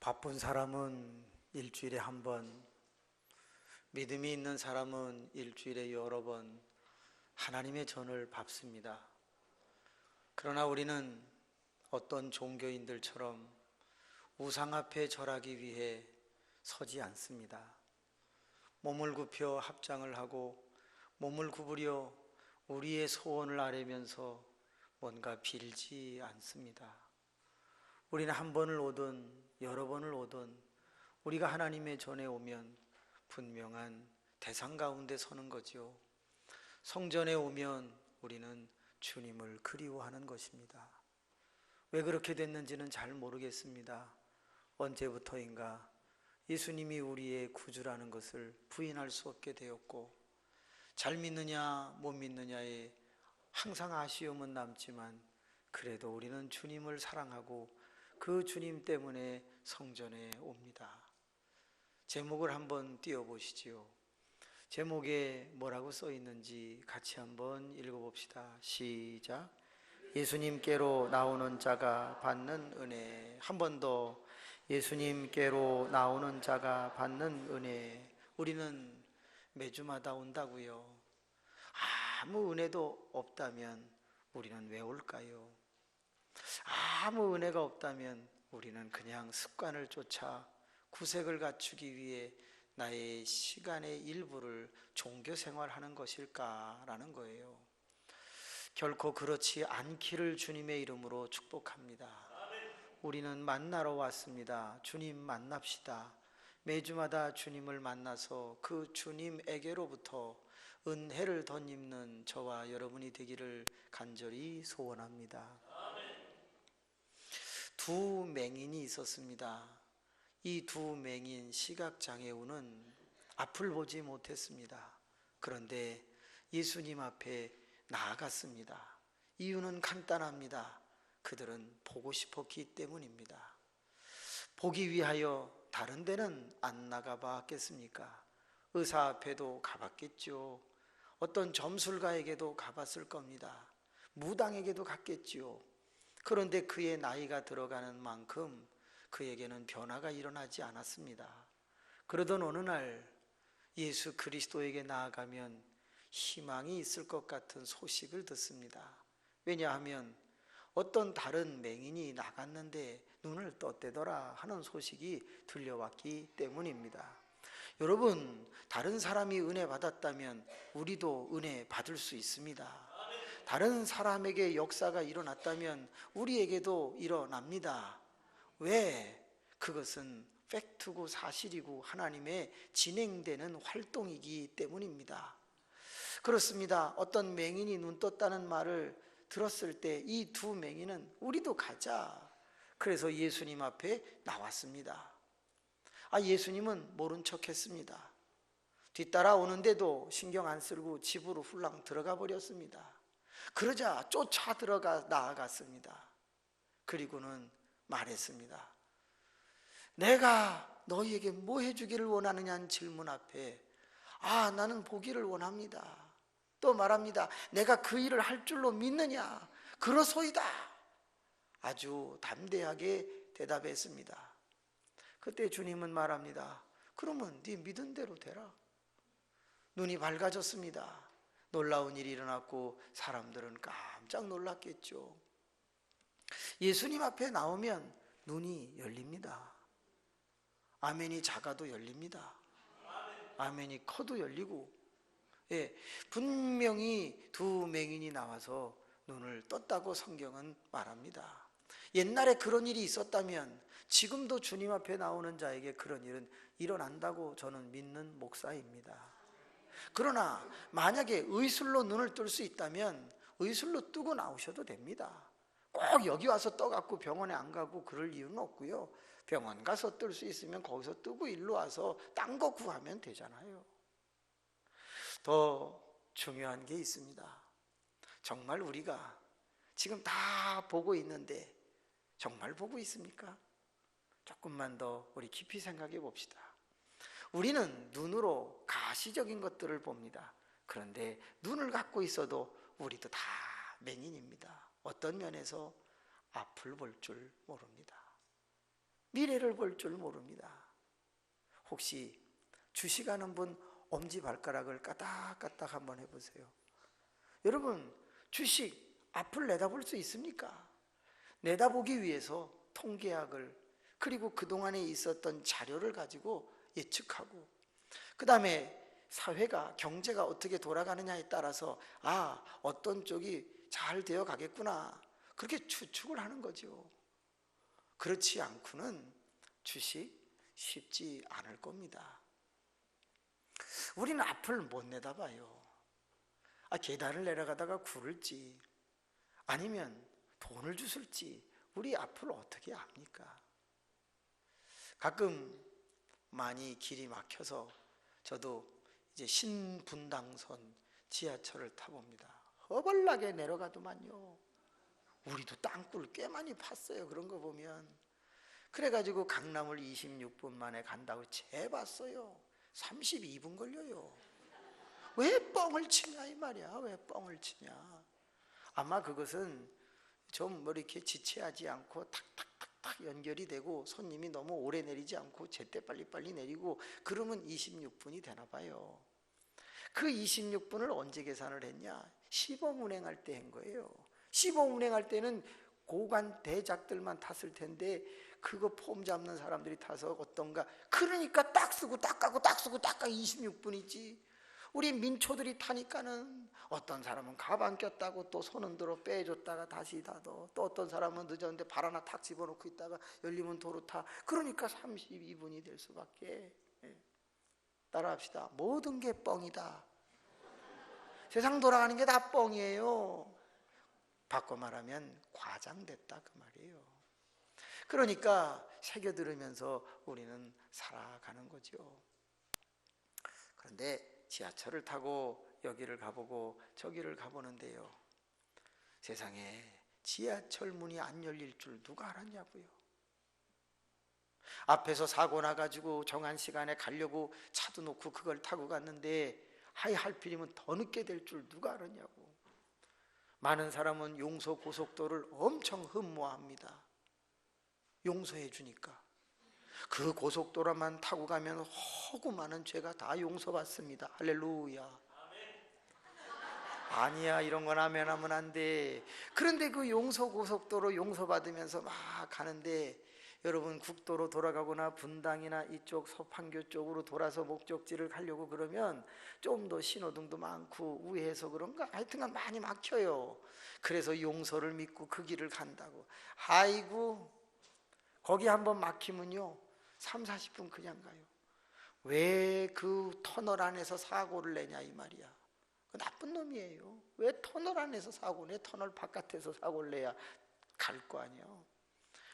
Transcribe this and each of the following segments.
바쁜 사람은 일주일에 한 번, 믿음이 있는 사람은 일주일에 여러 번 하나님의 전을 밟습니다. 그러나 우리는 어떤 종교인들처럼 우상 앞에 절하기 위해 서지 않습니다. 몸을 굽혀 합장을 하고 몸을 구부려 우리의 소원을 아뢰면서 뭔가 빌지 않습니다. 우리는 한 번을 오든 여러 번을 오든 우리가 하나님의 전에 오면 분명한 대상 가운데 서는 거죠. 성전에 오면 우리는 주님을 그리워하는 것입니다. 왜 그렇게 됐는지는 잘 모르겠습니다. 언제부터인가 예수님이 우리의 구주라는 것을 부인할 수 없게 되었고, 잘 믿느냐 못 믿느냐에 항상 아쉬움은 남지만 그래도 우리는 주님을 사랑하고 그 주님 때문에 성전에 옵니다. 제목을 한번 띄워보시지요. 제목에 뭐라고 써 있는지 같이 한번 읽어봅시다. 시작. 예수님께로 나오는 자가 받는 은혜. 한 번 더. 예수님께로 나오는 자가 받는 은혜. 우리는 매주마다 온다고요. 아무 은혜도 없다면 우리는 왜 올까요? 아무 은혜가 없다면 우리는 그냥 습관을 쫓아 구색을 갖추기 위해 나의 시간의 일부를 종교 생활하는 것일까라는 거예요. 결코 그렇지 않기를 주님의 이름으로 축복합니다. 우리는 만나러 왔습니다. 주님 만납시다. 매주마다 주님을 만나서 그 주님에게로부터 은혜를 덧입는 저와 여러분이 되기를 간절히 소원합니다. 두 맹인이 있었습니다. 이 두 맹인 시각장애우는 앞을 보지 못했습니다. 그런데 예수님 앞에 나아갔습니다. 이유는 간단합니다. 그들은 보고 싶었기 때문입니다. 보기 위하여 다른 데는 안 나가봤겠습니까? 의사 앞에도 가봤겠죠. 어떤 점술가에게도 가봤을 겁니다. 무당에게도 갔겠지요. 그런데 그의 나이가 들어가는 만큼 그에게는 변화가 일어나지 않았습니다. 그러던 어느 날 예수 그리스도에게 나아가면 희망이 있을 것 같은 소식을 듣습니다. 왜냐하면 어떤 다른 맹인이 나갔는데 눈을 떴대더라 하는 소식이 들려왔기 때문입니다. 여러분, 다른 사람이 은혜 받았다면 우리도 은혜 받을 수 있습니다. 다른 사람에게 역사가 일어났다면 우리에게도 일어납니다. 왜? 그것은 팩트고 사실이고 하나님의 진행되는 활동이기 때문입니다. 그렇습니다. 어떤 맹인이 눈 떴다는 말을 들었을 때 이 두 맹인은 우리도 가자. 그래서 예수님 앞에 나왔습니다. 예수님은 모른 척 했습니다. 뒤따라 오는데도 신경 안 쓰고 집으로 훌랑 들어가 버렸습니다. 그러자 쫓아 들어가 나아갔습니다. 그리고는 말했습니다. 내가 너희에게 뭐 해주기를 원하느냐는 질문 앞에 나는 보기를 원합니다. 또 말합니다. 내가 그 일을 할 줄로 믿느냐? 그러소이다. 아주 담대하게 대답했습니다. 그때 주님은 말합니다. 그러면 네 믿은 대로 되라. 눈이 밝아졌습니다. 놀라운 일이 일어났고 사람들은 깜짝 놀랐겠죠. 예수님 앞에 나오면 눈이 열립니다. 아멘이 작아도 열립니다. 아멘이 커도 열리고, 분명히 두 맹인이 나와서 눈을 떴다고 성경은 말합니다. 옛날에 그런 일이 있었다면 지금도 주님 앞에 나오는 자에게 그런 일은 일어난다고 저는 믿는 목사입니다. 그러나 만약에 의술로 눈을 뜰 수 있다면 의술로 뜨고 나오셔도 됩니다. 꼭 여기 와서 떠갖고 병원에 안 가고 그럴 이유는 없고요. 병원 가서 뜰 수 있으면 거기서 뜨고 일로 와서 딴 거 구하면 되잖아요. 더 중요한 게 있습니다. 정말 우리가 지금 다 보고 있는데 정말 보고 있습니까? 조금만 더 우리 깊이 생각해 봅시다. 우리는 눈으로 가시적인 것들을 봅니다. 그런데 눈을 갖고 있어도 우리도 다 맹인입니다. 어떤 면에서 앞을 볼 줄 모릅니다. 미래를 볼 줄 모릅니다. 혹시 주식하는 분 엄지발가락을 까딱까딱 한번 해보세요. 여러분, 주식 앞을 내다볼 수 있습니까? 내다보기 위해서 통계학을, 그리고 그동안에 있었던 자료를 가지고 예측하고, 그 다음에 사회가, 경제가 어떻게 돌아가느냐에 따라서 어떤 쪽이 잘 되어 가겠구나, 그렇게 추측을 하는 거죠. 그렇지 않고는 주식 쉽지 않을 겁니다. 우리는 앞을 못 내다봐요. 계단을 내려가다가 굴을지 아니면 돈을 주술지 우리 앞을 어떻게 압니까? 가끔 많이 길이 막혀서 저도 이제 신분당선 지하철을 타봅니다. 허벌나게 내려가더만요. 우리도 땅굴 꽤 많이 팠어요. 그런 거 보면. 그래가지고 강남을 26분 만에 간다고 재봤어요. 32분 걸려요. 왜 뻥을 치냐 이 말이야. 왜 뻥을 치냐. 아마 그것은 좀 뭐 이렇게 지체하지 않고 탁탁탁탁 연결이 되고 손님이 너무 오래 내리지 않고 제때 빨리빨리 내리고 그러면 26분이 되나 봐요. 그 26분을 언제 계산을 했냐? 시범 운행할 때 한 거예요. 시범 운행할 때는 고관 대작들만 탔을 텐데 그거 폼 잡는 사람들이 타서 어떤가. 그러니까 딱 쓰고 딱 가고 딱 쓰고 딱 가고 26분이지. 우리 민초들이 타니까는 어떤 사람은 가방 꼈다고 또 손 흔들어 빼줬다가 다시 닫어, 또 어떤 사람은 늦었는데 발 하나 탁 집어넣고 있다가 열리면 도로 타. 그러니까 32분이 될 수밖에. 따라합시다. 모든 게 뻥이다. 세상 돌아가는 게 다 뻥이에요. 바꿔 말하면 과장됐다 그 말이에요. 그러니까 새겨 들으면서 우리는 살아가는 거죠. 그런데 지하철을 타고 여기를 가보고 저기를 가보는데요, 세상에 지하철 문이 안 열릴 줄 누가 알았냐고요. 앞에서 사고 나가지고 정한 시간에 가려고 차도 놓고 그걸 타고 갔는데 하필이면 더 늦게 될 줄 누가 알았냐고. 많은 사람은 용서 고속도로를 엄청 흠모합니다. 용서해 주니까. 그 고속도로만 타고 가면 허구 많은 죄가 다 용서받습니다. 할렐루야. 아니야, 이런 건 하면 안 돼. 그런데 그 용서 고속도로 용서받으면서 막 가는데, 여러분 국도로 돌아가거나 분당이나 이쪽 서판교 쪽으로 돌아서 목적지를 가려고 그러면 좀 더 신호등도 많고 우회해서 그런가 하여튼간 많이 막혀요. 그래서 용서를 믿고 그 길을 간다고. 아이고, 거기 한번 막히면요 30-40분 그냥 가요. 왜 그 터널 안에서 사고를 내냐 이 말이야. 그 나쁜 놈이에요. 왜 터널 안에서 사고 내? 터널 바깥에서 사고를 내야 갈 거 아니에요.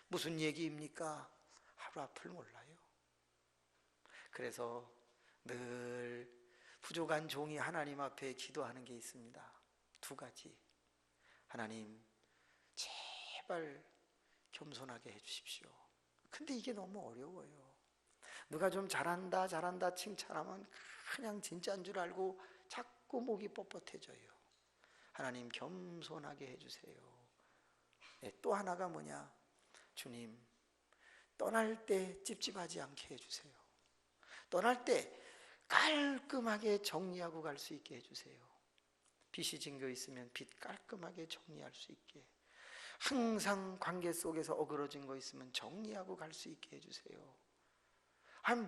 무슨 얘기입니까? 하루 앞을 몰라요. 그래서 늘 부족한 종이 하나님 앞에 기도하는 게 있습니다. 2가지. 하나님, 제발 겸손하게 해주십시오. 근데 이게 너무 어려워요. 누가 좀 잘한다 칭찬하면 그냥 진짜인 줄 알고 자꾸 목이 뻣뻣해져요. 하나님, 겸손하게 해주세요. 또 하나가 뭐냐? 주님, 떠날 때 찝찝하지 않게 해주세요. 떠날 때 깔끔하게 정리하고 갈 수 있게 해주세요. 빚이 징겨 있으면 빚 깔끔하게 정리할 수 있게. 항상 관계 속에서 어그러진 거 있으면 정리하고 갈 수 있게 해주세요.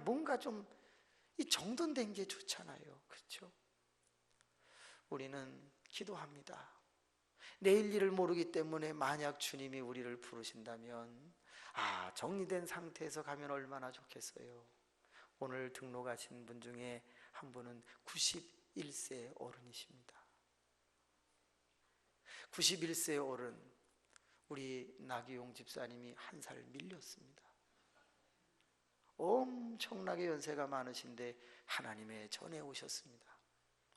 뭔가 좀 이 정돈된 게 좋잖아요. 그렇죠? 우리는 기도합니다. 내일 일을 모르기 때문에 만약 주님이 우리를 부르신다면 정리된 상태에서 가면 얼마나 좋겠어요. 오늘 등록하신 분 중에 한 분은 91세 어른이십니다. 91세 어른, 우리 나기용 집사님이 1살 밀렸습니다. 엄청나게 연세가 많으신데 하나님의 전에 오셨습니다.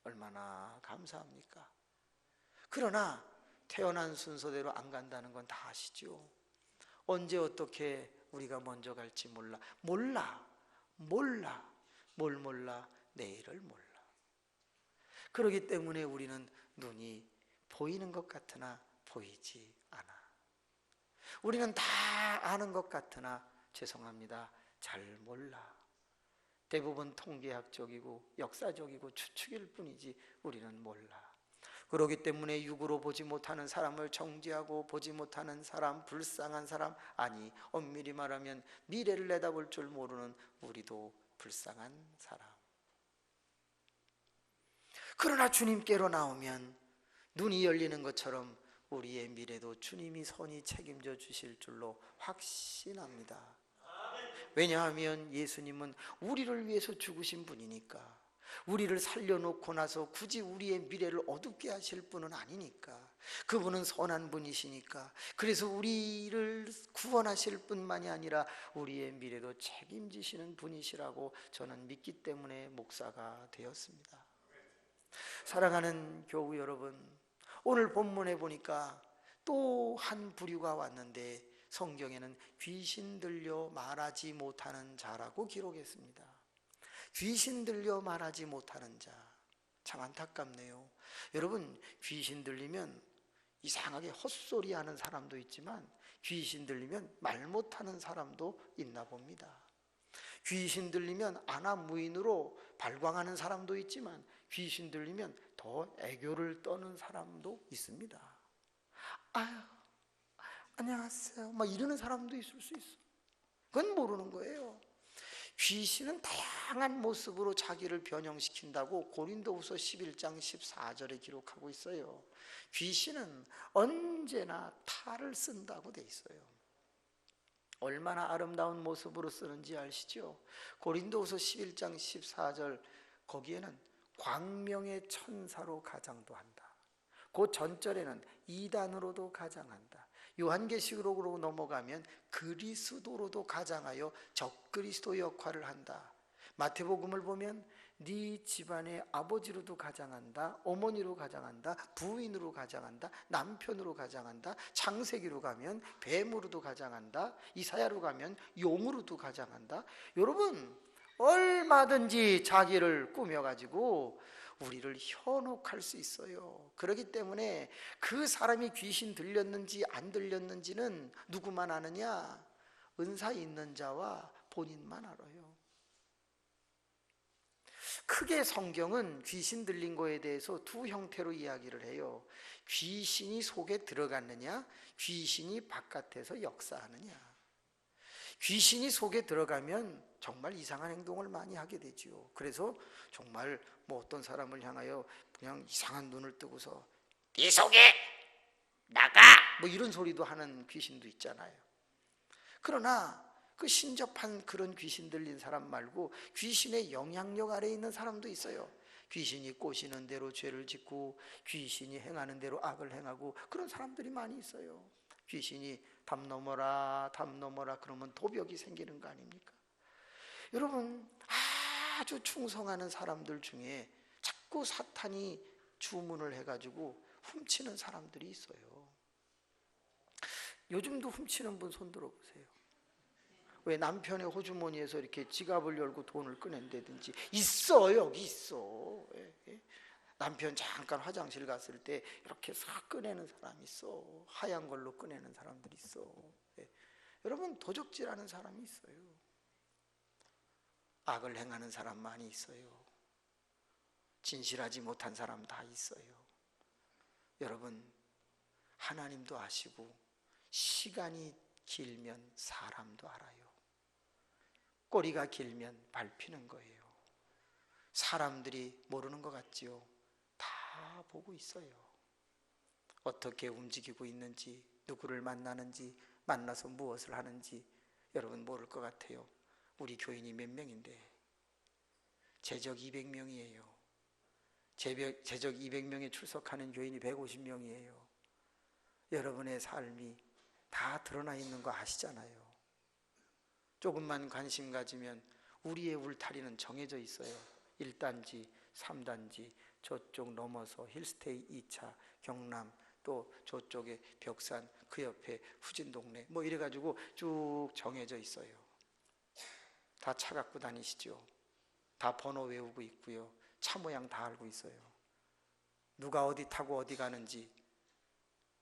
얼마나 감사합니까? 그러나 태어난 순서대로 안 간다는 건 다 아시죠? 언제 어떻게 우리가 먼저 갈지 몰라. 뭘 몰라? 내일을 몰라. 그렇기 때문에 우리는 눈이 보이는 것 같으나 보이지 않아. 우리는 다 아는 것 같으나 죄송합니다. 잘 몰라. 대부분 통계학적이고 역사적이고 추측일 뿐이지 우리는 몰라. 그렇기 때문에 육으로 보지 못하는 사람을 정죄하고 보지 못하는 사람, 불쌍한 사람, 아니 엄밀히 말하면 미래를 내다볼 줄 모르는 우리도 불쌍한 사람. 그러나 주님께로 나오면 눈이 열리는 것처럼 우리의 미래도 주님이 선히 책임져 주실 줄로 확신합니다. 왜냐하면 예수님은 우리를 위해서 죽으신 분이니까. 우리를 살려놓고 나서 굳이 우리의 미래를 어둡게 하실 분은 아니니까. 그분은 선한 분이시니까. 그래서 우리를 구원하실 뿐만이 아니라 우리의 미래도 책임지시는 분이시라고 저는 믿기 때문에 목사가 되었습니다. 사랑하는 교우 여러분, 오늘 본문에 보니까 또 한 부류가 왔는데 성경에는 귀신 들려 말하지 못하는 자라고 기록했습니다. 귀신 들려 말하지 못하는 자, 참 안타깝네요. 여러분, 귀신 들리면 이상하게 헛소리 하는 사람도 있지만 귀신 들리면 말 못하는 사람도 있나 봅니다. 귀신 들리면 아나무인으로 발광하는 사람도 있지만 귀신 들리면 더 애교를 떠는 사람도 있습니다. 아유, 안녕하세요 막 이러는 사람도 있을 수 있어. 그건 모르는 거예요. 귀신은 다양한 모습으로 자기를 변형시킨다고 고린도후서 11장 14절에 기록하고 있어요. 귀신은 언제나 탈을 쓴다고 돼 있어요. 얼마나 아름다운 모습으로 쓰는지 아시죠? 고린도후서 11장 14절 거기에는 광명의 천사로 가장도 한다. 그 전절에는 이단으로도 가장한다. 요한계시록으로 넘어가면 그리스도로도 가장하여 적그리스도 역할을 한다. 마태복음을 보면 네 집안의 아버지로도 가장한다, 어머니로 가장한다, 부인으로 가장한다, 남편으로 가장한다, 창세기로 가면 뱀으로도 가장한다, 이사야로 가면 용으로도 가장한다. 여러분, 얼마든지 자기를 꾸며가지고 우리를 현혹할 수 있어요. 그렇기 때문에 그 사람이 귀신 들렸는지 안 들렸는지는 누구만 아느냐? 은사 있는 자와 본인만 알아요. 크게 성경은 귀신 들린 거에 대해서 두 형태로 이야기를 해요. 귀신이 속에 들어갔느냐, 귀신이 바깥에서 역사하느냐. 귀신이 속에 들어가면 정말 이상한 행동을 많이 하게 되지요. 그래서 정말 뭐 어떤 사람을 향하여 그냥 이상한 눈을 뜨고서 네 속에 나가! 뭐 이런 소리도 하는 귀신도 있잖아요. 그러나 그 신접한 그런 귀신 들린 사람 말고 귀신의 영향력 아래에 있는 사람도 있어요. 귀신이 꼬시는 대로 죄를 짓고 귀신이 행하는 대로 악을 행하고 그런 사람들이 많이 있어요. 귀신이 담 넘어라 담 넘어라 그러면 도벽이 생기는 거 아닙니까? 여러분, 아주 충성하는 사람들 중에 자꾸 사탄이 주문을 해가지고 훔치는 사람들이 있어요. 요즘도 훔치는 분 손 들어보세요. 왜 남편의 호주머니에서 이렇게 지갑을 열고 돈을 꺼낸다든지 있어. 여기 있어. 남편 잠깐 화장실 갔을 때 이렇게 싹 꺼내는 사람이 있어. 하얀 걸로 꺼내는 사람들이 있어. 여러분, 도적질하는 사람이 있어요. 악을 행하는 사람 많이 있어요. 진실하지 못한 사람 다 있어요. 여러분, 하나님도 아시고 시간이 길면 사람도 알아요. 꼬리가 길면 밟히는 거예요. 사람들이 모르는 것 같지요? 다 보고 있어요. 어떻게 움직이고 있는지, 누구를 만나는지, 만나서 무엇을 하는지 여러분 모를 것 같아요. 우리 교인이 몇 명인데 제적 200명이에요. 제적 200명에 출석하는 교인이 150명이에요. 여러분의 삶이 다 드러나 있는 거 아시잖아요. 조금만 관심 가지면 우리의 울타리는 정해져 있어요. 1단지, 3단지, 저쪽 넘어서 힐스테이 2차, 경남, 또 저쪽에 벽산, 그 옆에 후진동네 뭐 이래가지고 쭉 정해져 있어요. 다 차 갖고 다니시죠. 다 번호 외우고 있고요. 차 모양 다 알고 있어요. 누가 어디 타고 어디 가는지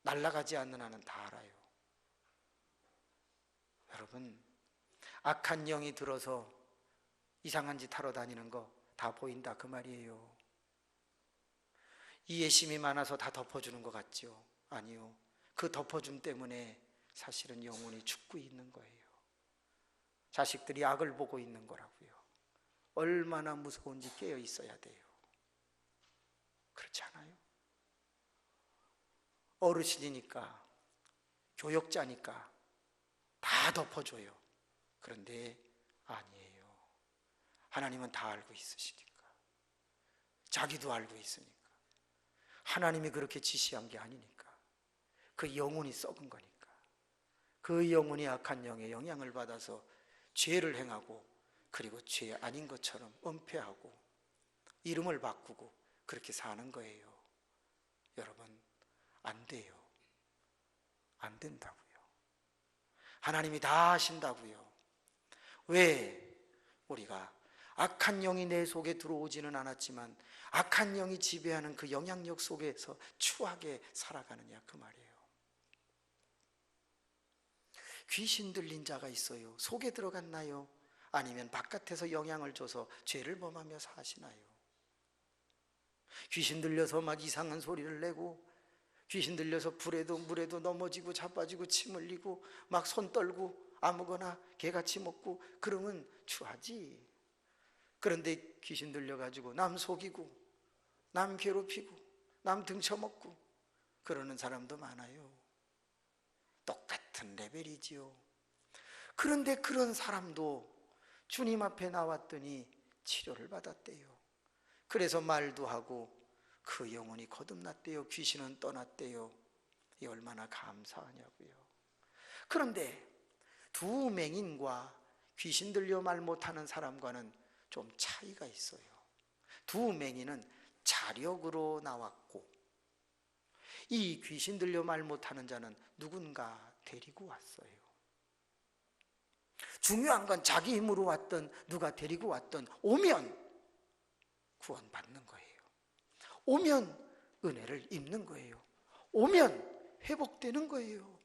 날아가지 않는 한은 다 알아요. 여러분, 악한 영이 들어서 이상한 짓 하러 다니는 거 다 보인다 그 말이에요. 이해심이 많아서 다 덮어주는 것 같죠? 아니요. 그 덮어줌 때문에 사실은 영혼이 죽고 있는 거예요. 자식들이 악을 보고 있는 거라고요. 얼마나 무서운지 깨어 있어야 돼요. 그렇지 않아요? 어르신이니까, 교역자니까 다 덮어줘요. 그런데 아니에요. 하나님은 다 알고 있으시니까, 자기도 알고 있으니까, 하나님이 그렇게 지시한 게 아니니까, 그 영혼이 썩은 거니까, 그 영혼이 악한 영의 영향을 받아서 죄를 행하고, 그리고 죄 아닌 것처럼 은폐하고 이름을 바꾸고 그렇게 사는 거예요. 여러분, 안 돼요. 안 된다고요. 하나님이 다 하신다고요. 왜? 우리가 악한 영이 내 속에 들어오지는 않았지만 악한 영이 지배하는 그 영향력 속에서 추하게 살아가느냐 그 말이에요. 귀신 들린 자가 있어요. 속에 들어갔나요? 아니면 바깥에서 영향을 줘서 죄를 범하며 사시나요? 귀신 들려서 막 이상한 소리를 내고, 귀신 들려서 불에도 물에도 넘어지고 자빠지고 침 흘리고 막 손 떨고 아무거나 개같이 먹고 그러면 추하지. 그런데 귀신 들려가지고 남 속이고 남 괴롭히고 남 등쳐먹고 그러는 사람도 많아요. 똑같은 레벨이지요. 그런데 그런 사람도 주님 앞에 나왔더니 치료를 받았대요. 그래서 말도 하고 그 영혼이 거듭났대요. 귀신은 떠났대요. 이 얼마나 감사하냐고요. 그런데 두 맹인과 귀신 들려 말 못하는 사람과는 좀 차이가 있어요. 두 맹인은 자력으로 나왔고, 이 귀신 들려 말 못하는 자는 누군가 데리고 왔어요. 중요한 건 자기 힘으로 왔던 누가 데리고 왔던 오면 구원받는 거예요. 오면 은혜를 입는 거예요. 오면 회복되는 거예요.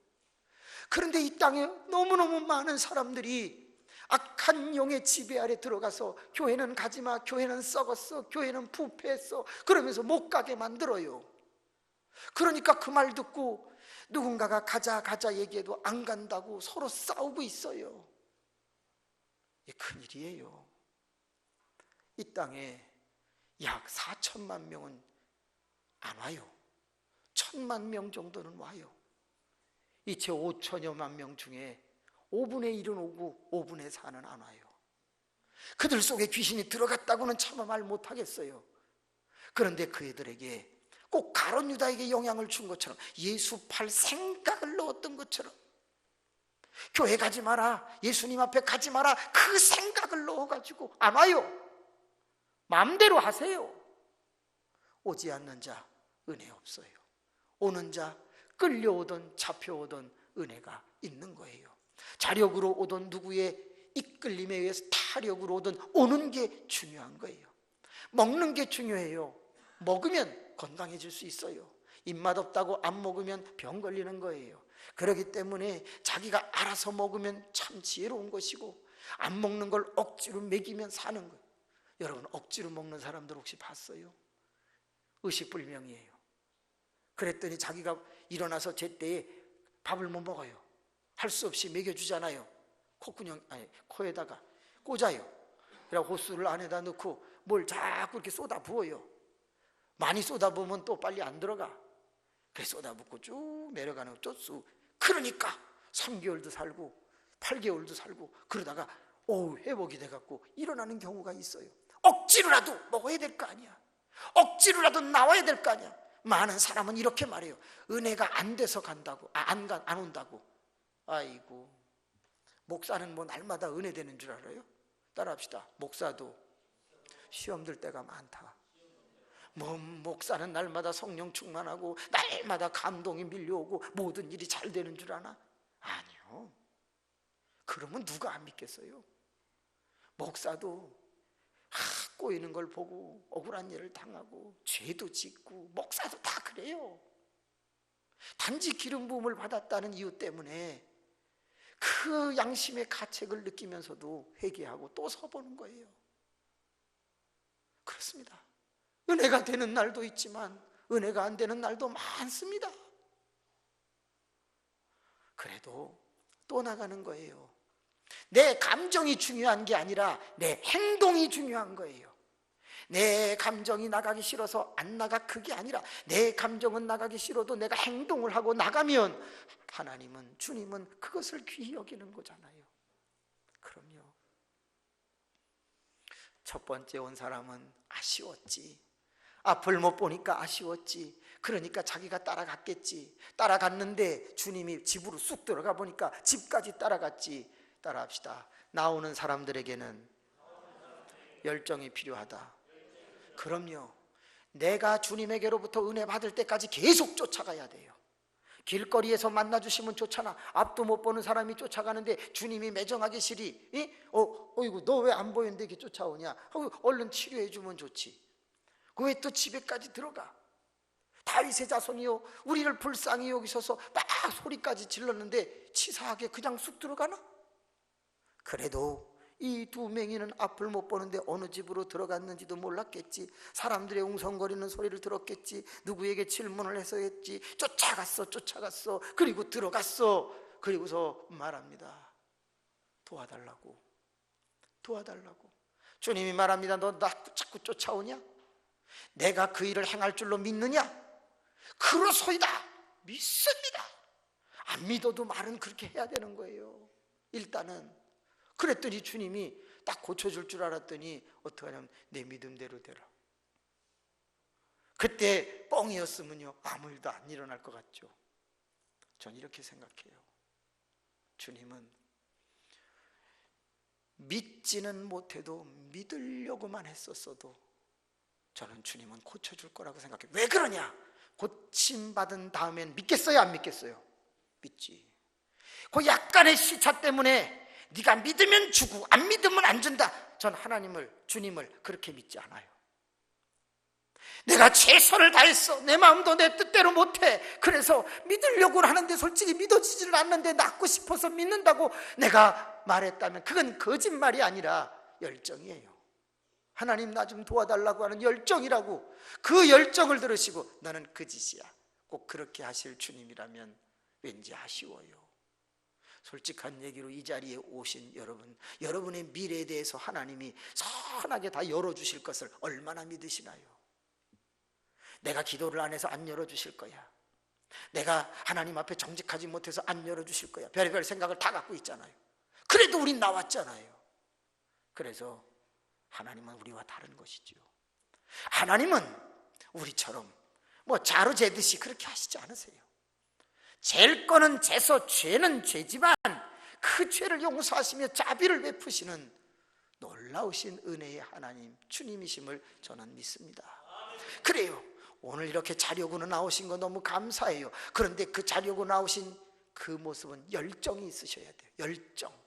그런데 이 땅에 너무너무 많은 사람들이 악한 영의 지배 아래 들어가서 교회는 가지마, 교회는 썩었어, 교회는 부패했어 그러면서 못 가게 만들어요. 그러니까 그 말 듣고 누군가가 가자 가자 얘기해도 안 간다고 서로 싸우고 있어요. 이게 큰일이에요. 이 땅에 약 4천만 명은 안 와요. 1,000만 명 정도는 와요. 이채 5천여만 명 중에 5분의 1은 오고 5분의 4는 안 와요. 그들 속에 귀신이 들어갔다고는 차마 말 못하겠어요. 그런데 그애들에게 꼭 가룟 유다에게 영향을 준 것처럼, 예수 팔 생각을 넣었던 것처럼, 교회 가지 마라, 예수님 앞에 가지 마라, 그 생각을 넣어가지고 안 와요. 마음대로 하세요. 오지 않는 자 은혜 없어요. 오는 자 끌려오던 잡혀오던 은혜가 있는 거예요. 자력으로 오던 누구의 이끌림에 의해서 타력으로 오던 오는 게 중요한 거예요. 먹는 게 중요해요. 먹으면 건강해질 수 있어요. 입맛 없다고 안 먹으면 병 걸리는 거예요. 그렇기 때문에 자기가 알아서 먹으면 참 지혜로운 것이고, 안 먹는 걸 억지로 먹이면 사는 거예요. 여러분, 억지로 먹는 사람들 혹시 봤어요? 의식불명이에요. 그랬더니 자기가 일어나서 제때에 밥을 못 먹어요. 할 수 없이 먹여주잖아요. 코에다가 꽂아요. 그리고 호수를 안에다 넣고 뭘 자꾸 이렇게 쏟아 부어요. 많이 쏟아 부으면 또 빨리 안 들어가. 그래서 쏟아 붓고 쭉 내려가는 쪼수. 그러니까 3개월도 살고 8개월도 살고 그러다가 회복이 돼갖고 일어나는 경우가 있어요. 억지로라도 먹어야 될 거 아니야. 억지로라도 나와야 될 거 아니야. 많은 사람은 이렇게 말해요. 은혜가 안 돼서 간다고, 안 온다고. 아이고, 목사는 뭐 날마다 은혜 되는 줄 알아요? 따라합시다. 목사도 시험 들 때가 많다. 뭐 목사는 날마다 성령 충만하고 날마다 감동이 밀려오고 모든 일이 잘 되는 줄 아나? 아니요. 그러면 누가 안 믿겠어요? 목사도 꼬이는 걸 보고 억울한 일을 당하고 죄도 짓고, 목사도 다 그래요. 단지 기름 부음을 받았다는 이유 때문에 그 양심의 가책을 느끼면서도 회개하고 또 서보는 거예요. 그렇습니다. 은혜가 되는 날도 있지만 은혜가 안 되는 날도 많습니다. 그래도 또 나가는 거예요. 내 감정이 중요한 게 아니라 내 행동이 중요한 거예요. 내 감정이 나가기 싫어서 안 나가, 그게 아니라 내 감정은 나가기 싫어도 내가 행동을 하고 나가면 하나님은, 주님은 그것을 귀히 여기는 거잖아요. 그럼요. 첫 번째 온 사람은 아쉬웠지. 앞을 못 보니까 아쉬웠지. 그러니까 자기가 따라갔겠지. 따라갔는데 주님이 집으로 쑥 들어가 보니까 집까지 따라갔지. 따라합시다. 나오는 사람들에게는 열정이 필요하다. 그럼요. 내가 주님에게로부터 은혜 받을 때까지 계속 쫓아가야 돼요. 길거리에서 만나주시면 좋잖아. 앞도 못 보는 사람이 쫓아가는데 주님이 매정하게 시리, 어이구 너 왜 안 보이는데 이렇게 쫓아오냐? 얼른 치료해 주면 좋지. 왜 또 집에까지 들어가? 다윗의 자손이요, 우리를 불쌍히 여기셔서 막 소리까지 질렀는데 치사하게 그냥 쑥 들어가나? 그래도 이 두 맹인은 앞을 못 보는데 어느 집으로 들어갔는지도 몰랐겠지. 사람들의 웅성거리는 소리를 들었겠지. 누구에게 질문을 해서 했지. 쫓아갔어. 그리고 들어갔어. 그리고서 말합니다. 도와달라고. 주님이 말합니다. 너 나 자꾸 쫓아오냐? 내가 그 일을 행할 줄로 믿느냐? 그러소이다. 믿습니다. 안 믿어도 말은 그렇게 해야 되는 거예요. 일단은. 그랬더니 주님이 딱 고쳐줄 줄 알았더니 어떻게 하냐면 내 믿음대로 되라. 그때 뻥이었으면요 아무 일도 안 일어날 것 같죠. 전 이렇게 생각해요. 주님은 믿지는 못해도 믿으려고만 했었어도 저는 주님은 고쳐줄 거라고 생각해요. 왜 그러냐? 고침받은 다음엔 믿겠어요, 안 믿겠어요? 믿지. 그 약간의 시차 때문에 네가 믿으면 주고 안 믿으면 안 준다. 전 하나님을, 주님을 그렇게 믿지 않아요. 내가 최선을 다했어. 내 마음도 내 뜻대로 못해. 그래서 믿으려고 하는데 솔직히 믿어지지를 않는데 낫고 싶어서 믿는다고 내가 말했다면 그건 거짓말이 아니라 열정이에요. 하나님 나 좀 도와달라고 하는 열정이라고. 그 열정을 들으시고 나는 그 짓이야, 꼭 그렇게 하실 주님이라면 왠지 아쉬워요. 솔직한 얘기로 이 자리에 오신 여러분, 여러분의 미래에 대해서 하나님이 선하게 다 열어주실 것을 얼마나 믿으시나요? 내가 기도를 안 해서 안 열어주실 거야. 내가 하나님 앞에 정직하지 못해서 안 열어주실 거야. 별의별 생각을 다 갖고 있잖아요. 그래도 우린 나왔잖아요. 그래서 하나님은 우리와 다른 것이지요. 하나님은 우리처럼 자루 재듯이 그렇게 하시지 않으세요. 잴 거는 재서 죄는 죄지만 그 죄를 용서하시며 자비를 베푸시는 놀라우신 은혜의 하나님, 주님이심을 저는 믿습니다. 그래요. 오늘 이렇게 자려고는 나오신 거 너무 감사해요. 그런데 그 자려고 나오신 그 모습은 열정이 있으셔야 돼요. 열정.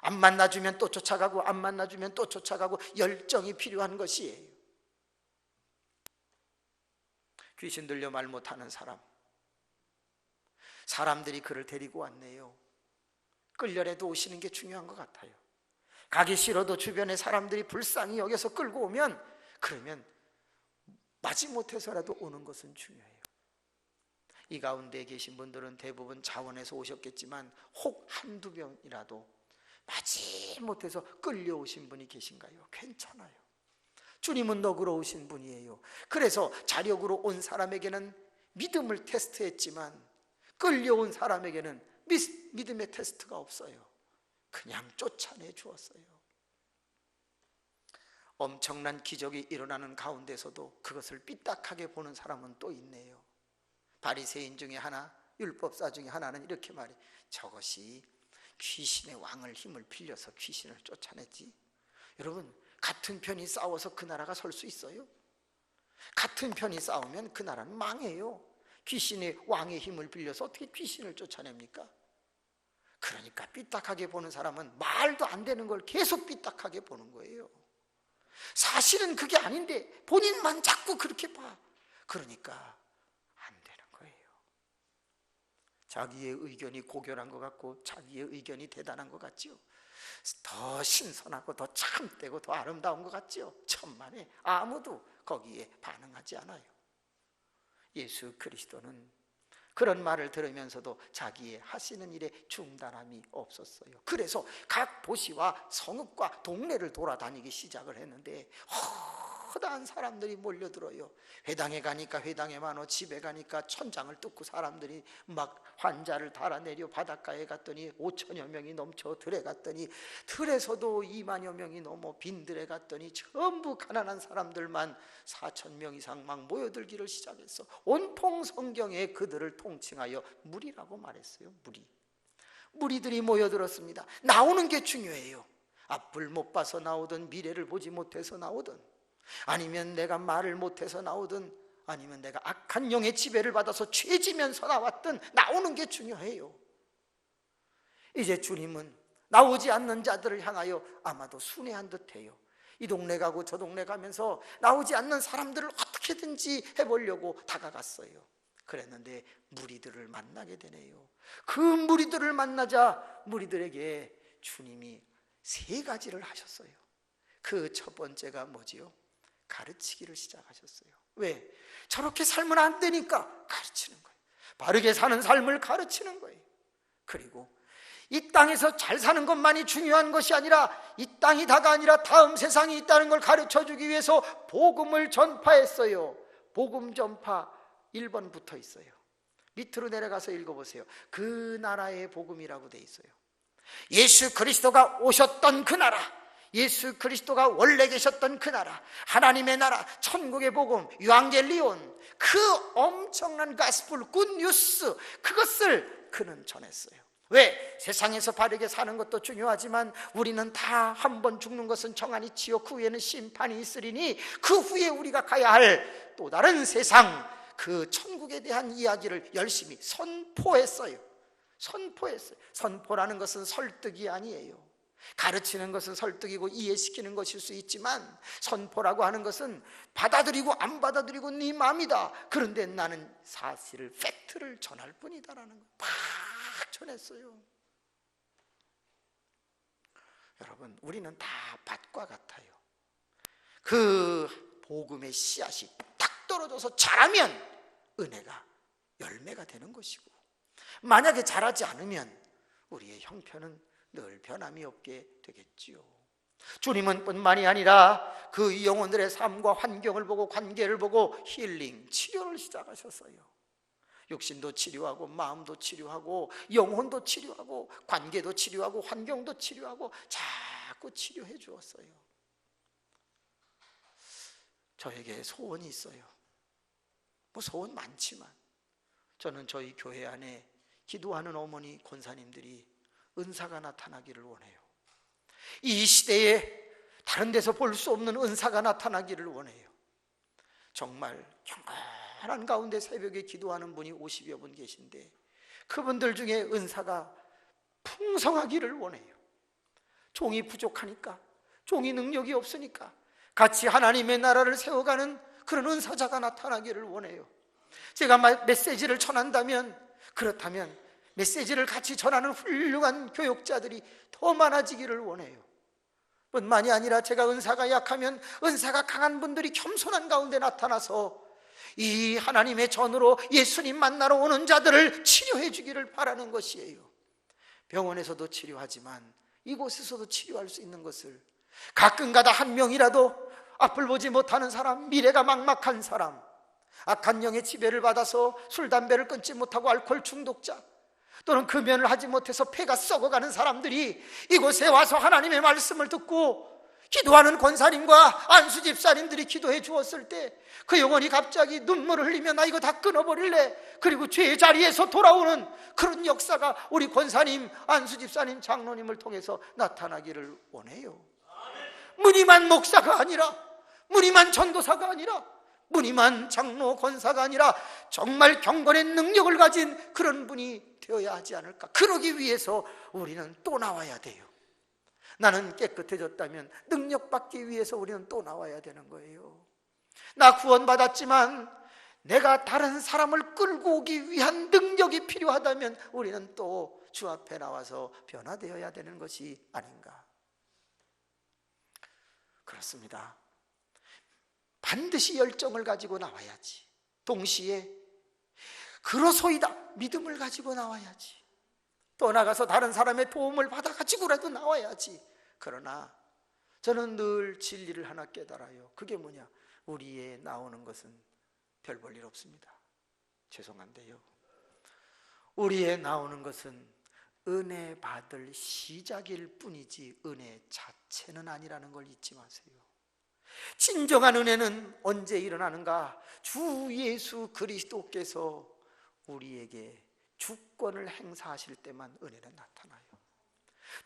안 만나주면 또 쫓아가고 안 만나주면 또 쫓아가고 열정이 필요한 것이에요. 귀신 들려 말 못하는 사람들이 그를 데리고 왔네요. 끌려내도 오시는 게 중요한 것 같아요. 가기 싫어도 주변에 사람들이 불쌍히 여겨서 끌고 오면, 그러면 마지못해서라도 오는 것은 중요해요. 이 가운데 계신 분들은 대부분 자원해서 오셨겠지만 혹 한두 명이라도 마지못해서 끌려오신 분이 계신가요? 괜찮아요. 주님은 너그러우신 분이에요. 그래서 자력으로 온 사람에게는 믿음을 테스트했지만 끌려온 사람에게는 믿음의 테스트가 없어요. 그냥 쫓아내 주었어요. 엄청난 기적이 일어나는 가운데서도 그것을 삐딱하게 보는 사람은 또 있네요. 바리새인 중에 하나, 율법사 중에 하나는 이렇게 말해, 저것이 귀신의 왕을 힘을 빌려서 귀신을 쫓아냈지. 여러분, 같은 편이 싸워서 그 나라가 설 수 있어요? 같은 편이 싸우면 그 나라는 망해요. 귀신의 왕의 힘을 빌려서 어떻게 귀신을 쫓아냅니까? 그러니까 삐딱하게 보는 사람은 말도 안 되는 걸 계속 삐딱하게 보는 거예요. 사실은 그게 아닌데 본인만 자꾸 그렇게 봐. 그러니까 안 되는 거예요. 자기의 의견이 고결한 것 같고 자기의 의견이 대단한 것 같지요. 더 신선하고 더 참되고 더 아름다운 것 같지요. 천만에 아무도 거기에 반응하지 않아요. 예수 그리스도는 그런 말을 들으면서도 자기의 하시는 일에 중단함이 없었어요. 그래서 각 도시와 성읍과 동네를 돌아다니기 시작을 했는데 허다한 사람들이 몰려들어요. 회당에 가니까 회당에 많어, 집에 가니까 천장을 뚫고 사람들이 막 환자를 달아내려 바닷가에 갔더니 5천여 명이 넘쳐, 들에 갔더니 들에서도 2만여 명이 넘어, 빈들에 갔더니 전부 가난한 사람들만 4천 명 이상 막 모여들기를 시작했어. 온통 성경에 그들을 통칭하여 무리라고 말했어요. 무리들이 모여들었습니다. 나오는 게 중요해요. 앞을 못 봐서 나오든 미래를 보지 못해서 나오든, 아니면 내가 말을 못해서 나오든, 아니면 내가 악한 영의 지배를 받아서 죄지면서 나왔든 나오는 게 중요해요. 이제 주님은 나오지 않는 자들을 향하여 아마도 순회한 듯해요. 이 동네 가고 저 동네 가면서 나오지 않는 사람들을 어떻게든지 해보려고 다가갔어요. 그랬는데 무리들을 만나게 되네요. 그 무리들을 만나자 무리들에게 주님이 3가지를 하셨어요. 그 첫 번째가 뭐지요? 가르치기를 시작하셨어요. 왜? 저렇게 살면 안 되니까 가르치는 거예요. 바르게 사는 삶을 가르치는 거예요. 그리고 이 땅에서 잘 사는 것만이 중요한 것이 아니라 이 땅이 다가 아니라 다음 세상이 있다는 걸 가르쳐주기 위해서 복음을 전파했어요. 복음 전파 1번 붙어 있어요. 밑으로 내려가서 읽어보세요. 그 나라의 복음이라고 돼 있어요. 예수 그리스도가 오셨던 그 나라, 예수 그리스도가 원래 계셨던 그 나라, 하나님의 나라, 천국의 복음, 유앙겔리온, 그 엄청난 가스펠, 굿뉴스, 그것을 그는 전했어요. 왜? 세상에서 바르게 사는 것도 중요하지만 우리는 다 한 번 죽는 것은 정하니치요, 그 후에는 심판이 있으리니 그 후에 우리가 가야 할 또 다른 세상, 그 천국에 대한 이야기를 열심히 선포했어요. 선포라는 것은 설득이 아니에요. 가르치는 것은 설득이고 이해시키는 것일 수 있지만 선포라고 하는 것은 받아들이고 안 받아들이고 네 맘이다. 그런데 나는 사실을, 팩트를 전할 뿐이다라는 걸 막 전했어요. 여러분, 우리는 다 밭과 같아요. 그 복음의 씨앗이 딱 떨어져서 자라면 은혜가 열매가 되는 것이고, 만약에 자라지 않으면 우리의 형편은 늘 변함이 없게 되겠지요. 주님은 뿐만이 아니라 그 영혼들의 삶과 환경을 보고 관계를 보고 힐링, 치료를 시작하셨어요. 육신도 치료하고 마음도 치료하고 영혼도 치료하고 관계도 치료하고 환경도 치료하고 자꾸 치료해 주었어요. 저에게 소원이 있어요. 뭐 소원 많지만 저는 저희 교회 안에 기도하는 어머니 권사님들이 은사가 나타나기를 원해요. 이 시대에 다른 데서 볼 수 없는 은사가 나타나기를 원해요. 정말 경건한 가운데 새벽에 기도하는 분이 50여 분 계신데 그분들 중에 은사가 풍성하기를 원해요. 종이 부족하니까, 종이 능력이 없으니까 같이 하나님의 나라를 세워가는 그런 은사자가 나타나기를 원해요. 제가 메시지를 전한다면, 그렇다면 메시지를 같이 전하는 훌륭한 교육자들이 더 많아지기를 원해요. 뿐만이 아니라 제가 은사가 약하면 은사가 강한 분들이 겸손한 가운데 나타나서 이 하나님의 전으로 예수님 만나러 오는 자들을 치료해 주기를 바라는 것이에요. 병원에서도 치료하지만 이곳에서도 치료할 수 있는 것을 가끔가다 한 명이라도 앞을 보지 못하는 사람, 미래가 막막한 사람, 악한 영의 지배를 받아서 술, 담배를 끊지 못하고 알코올 중독자, 또는 금연을 하지 못해서 폐가 썩어가는 사람들이 이곳에 와서 하나님의 말씀을 듣고 기도하는 권사님과 안수 집사님들이 기도해 주었을 때 그 영혼이 갑자기 눈물을 흘리며 나 이거 다 끊어버릴래, 그리고 죄의 자리에서 돌아오는 그런 역사가 우리 권사님, 안수 집사님, 장로님을 통해서 나타나기를 원해요. 무늬만 목사가 아니라, 무늬만 전도사가 아니라, 무늬만 장로 권사가 아니라 정말 경건의 능력을 가진 그런 분이 되어야 하지 않을까. 그러기 위해서 우리는 또 나와야 돼요. 나는 깨끗해졌다면 능력 받기 위해서 우리는 또 나와야 되는 거예요. 나 구원받았지만 내가 다른 사람을 끌고 오기 위한 능력이 필요하다면 우리는 또 주 앞에 나와서 변화되어야 되는 것이 아닌가. 그렇습니다. 반드시 열정을 가지고 나와야지. 동시에 그러소이다 믿음을 가지고 나와야지. 떠나가서 다른 사람의 도움을 받아가지고라도 나와야지. 그러나 저는 늘 진리를 하나 깨달아요. 그게 뭐냐? 우리의 나오는 것은 별 볼 일 없습니다. 죄송한데요, 우리의 나오는 것은 은혜 받을 시작일 뿐이지 은혜 자체는 아니라는 걸 잊지 마세요. 진정한 은혜는 언제 일어나는가? 주 예수 그리스도께서 우리에게 주권을 행사하실 때만 은혜는 나타나요.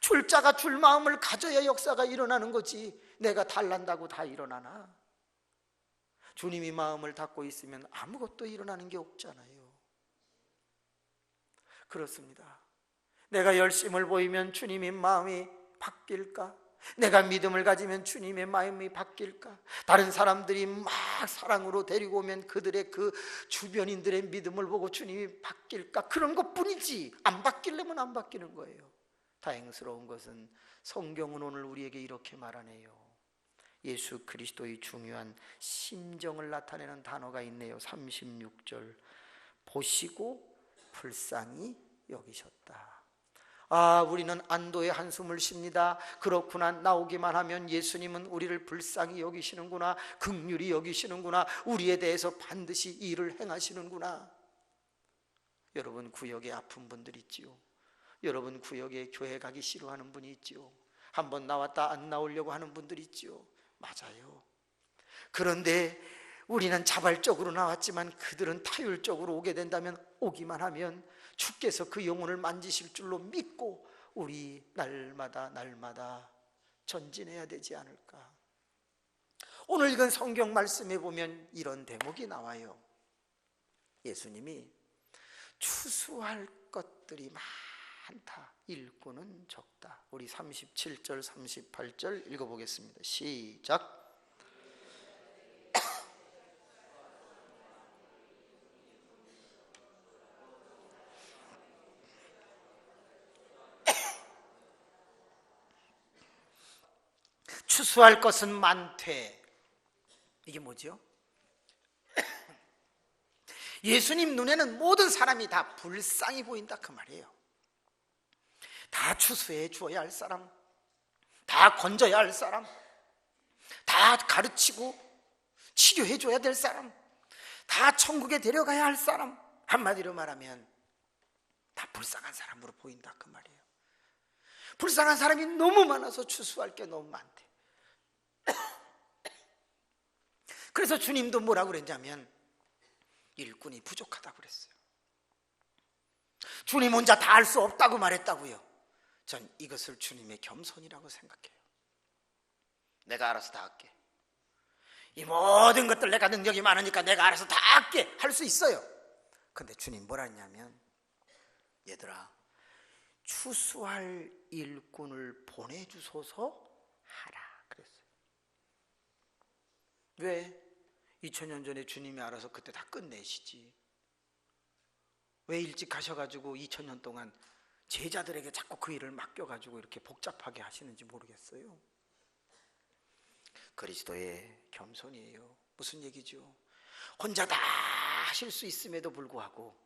줄 자가 줄 마음을 가져야 역사가 일어나는 거지, 내가 달란다고 다 일어나나? 주님이 마음을 닫고 있으면 아무것도 일어나는 게 없잖아요. 그렇습니다. 내가 열심을 보이면 주님의 마음이 바뀔까? 내가 믿음을 가지면 주님의 마음이 바뀔까? 다른 사람들이 막 사랑으로 데리고 오면 그들의 그 주변인들의 믿음을 보고 주님이 바뀔까? 그런 것뿐이지 안 바뀌려면 안 바뀌는 거예요. 다행스러운 것은 성경은 오늘 우리에게 이렇게 말하네요. 예수 그리스도의 중요한 심정을 나타내는 단어가 있네요. 36절, 보시고 불쌍히 여기셨다. 우리는 안도의 한숨을 쉽니다. 그렇구나, 나오기만 하면 예수님은 우리를 불쌍히 여기시는구나, 긍휼히 여기시는구나, 우리에 대해서 반드시 일을 행하시는구나. 여러분 구역에 아픈 분들 있지요. 여러분 구역에 교회 가기 싫어하는 분이 있지요. 한번 나왔다 안 나오려고 하는 분들 있지요. 맞아요. 그런데 우리는 자발적으로 나왔지만 그들은 타율적으로 오게 된다면, 오기만 하면 주께서 그 영혼을 만지실 줄로 믿고 우리 날마다 전진해야 되지 않을까. 오늘 읽은 성경 말씀에 보면 이런 대목이 나와요. 예수님이 추수할 것들이 많다, 일꾼은 적다. 우리 37절 38절 읽어보겠습니다. 시작. 추수할 것은 많되, 이게 뭐죠? 예수님 눈에는 모든 사람이 다 불쌍히 보인다 그 말이에요. 다 추수해 주어야 할 사람, 다 건져야 할 사람, 다 가르치고 치료해 줘야 될 사람, 다 천국에 데려가야 할 사람, 한마디로 말하면 다 불쌍한 사람으로 보인다 그 말이에요. 불쌍한 사람이 너무 많아서 추수할 게 너무 많대. 그래서 주님도 뭐라고 그랬냐면 일꾼이 부족하다고 그랬어요. 주님 혼자 다 할 수 없다고 말했다고요. 전 이것을 주님의 겸손이라고 생각해요. 내가 알아서 다 할게, 이 모든 것들 내가 능력이 많으니까 내가 알아서 다 할게, 할 수 있어요. 근데 주님 뭐라 했냐면, 얘들아, 추수할 일꾼을 보내주소서 하라 그랬어요. 왜? 2000년 전에 주님이 알아서 그때 다 끝내시지. 왜 일찍 가셔가지고 2000년 동안 제자들에게 자꾸 그 일을 맡겨가지고 이렇게 복잡하게 하시는지 모르겠어요. 그리스도의 겸손이에요. 무슨 얘기죠? 혼자 다 하실 수 있음에도 불구하고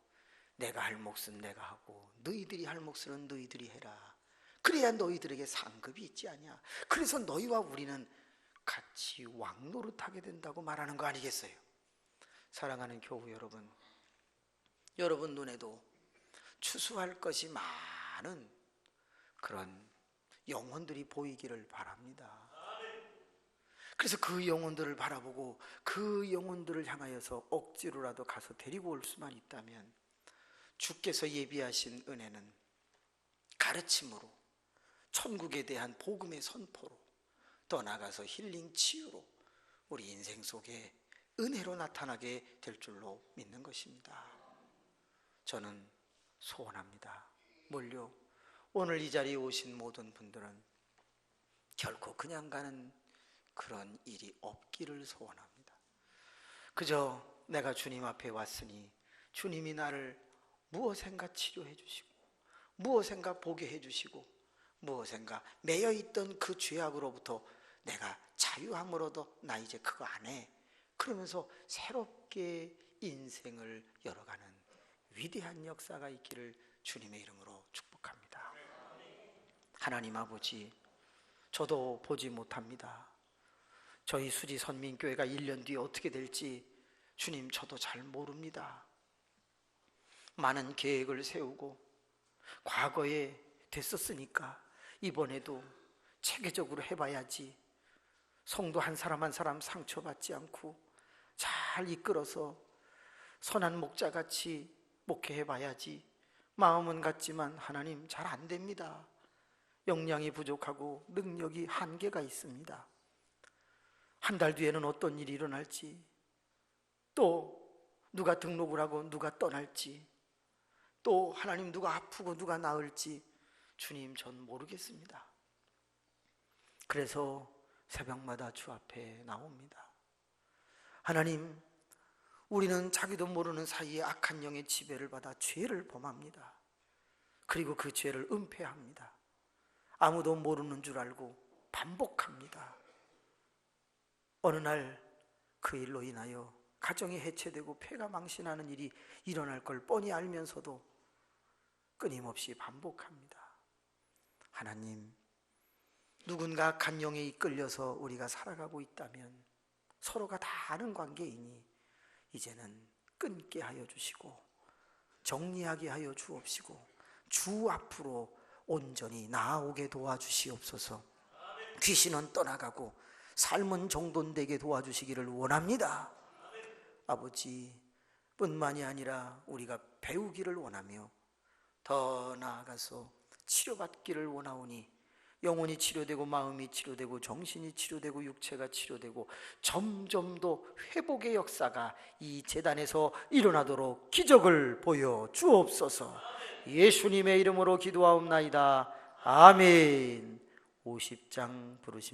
내가 할 몫은 내가 하고 너희들이 할 몫은 너희들이 해라. 그래야 너희들에게 상급이 있지 않냐. 그래서 너희와 우리는 같이 왕노릇하게 된다고 말하는 거 아니겠어요? 사랑하는 교우 여러분, 여러분 눈에도 추수할 것이 많은 그런 영혼들이 보이기를 바랍니다. 그래서 그 영혼들을 바라보고 그 영혼들을 향하여서 억지로라도 가서 데리고 올 수만 있다면 주께서 예비하신 은혜는 가르침으로, 천국에 대한 복음의 선포로, 더 나아가서 힐링 치유로 우리 인생 속에 은혜로 나타나게 될 줄로 믿는 것입니다. 저는 소원합니다. 뭘요? 오늘 이 자리에 오신 모든 분들은 결코 그냥 가는 그런 일이 없기를 소원합니다. 그저 내가 주님 앞에 왔으니 주님이 나를 무엇인가 치료해 주시고 무엇인가 보게 해 주시고 무엇인가 매여있던 그 죄악으로부터 내가 자유함으로도 나 이제 그거 안 해. 그러면서 새롭게 인생을 열어가는 위대한 역사가 있기를 주님의 이름으로 축복합니다. 하나님 아버지, 저도 보지 못합니다. 저희 수지 선민교회가 1년 뒤에 어떻게 될지 주님 저도 잘 모릅니다. 많은 계획을 세우고 과거에 됐었으니까 이번에도 체계적으로 해봐야지, 성도 한 사람 한 사람 상처받지 않고 잘 이끌어서 선한 목자같이 목회해봐야지 마음은 같지만 하나님 잘 안 됩니다. 역량이 부족하고 능력이 한계가 있습니다. 한 달 뒤에는 어떤 일이 일어날지, 또 누가 등록을 하고 누가 떠날지, 또 하나님 누가 아프고 누가 나을지 주님 전 모르겠습니다. 그래서 새벽마다 주 앞에 나옵니다. 하나님, 우리는 자기도 모르는 사이에 악한 영의 지배를 받아 죄를 범합니다. 그리고 그 죄를 은폐합니다. 아무도 모르는 줄 알고 반복합니다. 어느 날 그 일로 인하여 가정이 해체되고 폐가 망신하는 일이 일어날 걸 뻔히 알면서도 끊임없이 반복합니다. 하나님, 누군가 악한 영에 이끌려서 우리가 살아가고 있다면 서로가 다 아는 관계이니 이제는 끊게 하여 주시고 정리하게 하여 주옵시고 주 앞으로 온전히 나아오게 도와주시옵소서. 귀신은 떠나가고 삶은 정돈되게 도와주시기를 원합니다. 아버지, 뿐만이 아니라 우리가 배우기를 원하며 더 나아가서 치료받기를 원하오니 영혼이 치료되고 마음이 치료되고 정신이 치료되고 육체가 치료되고 점점 더 회복의 역사가 이 재단에서 일어나도록 기적을 보여 주옵소서. 예수님의 이름으로 기도하옵나이다. 아멘. 50장 부르시면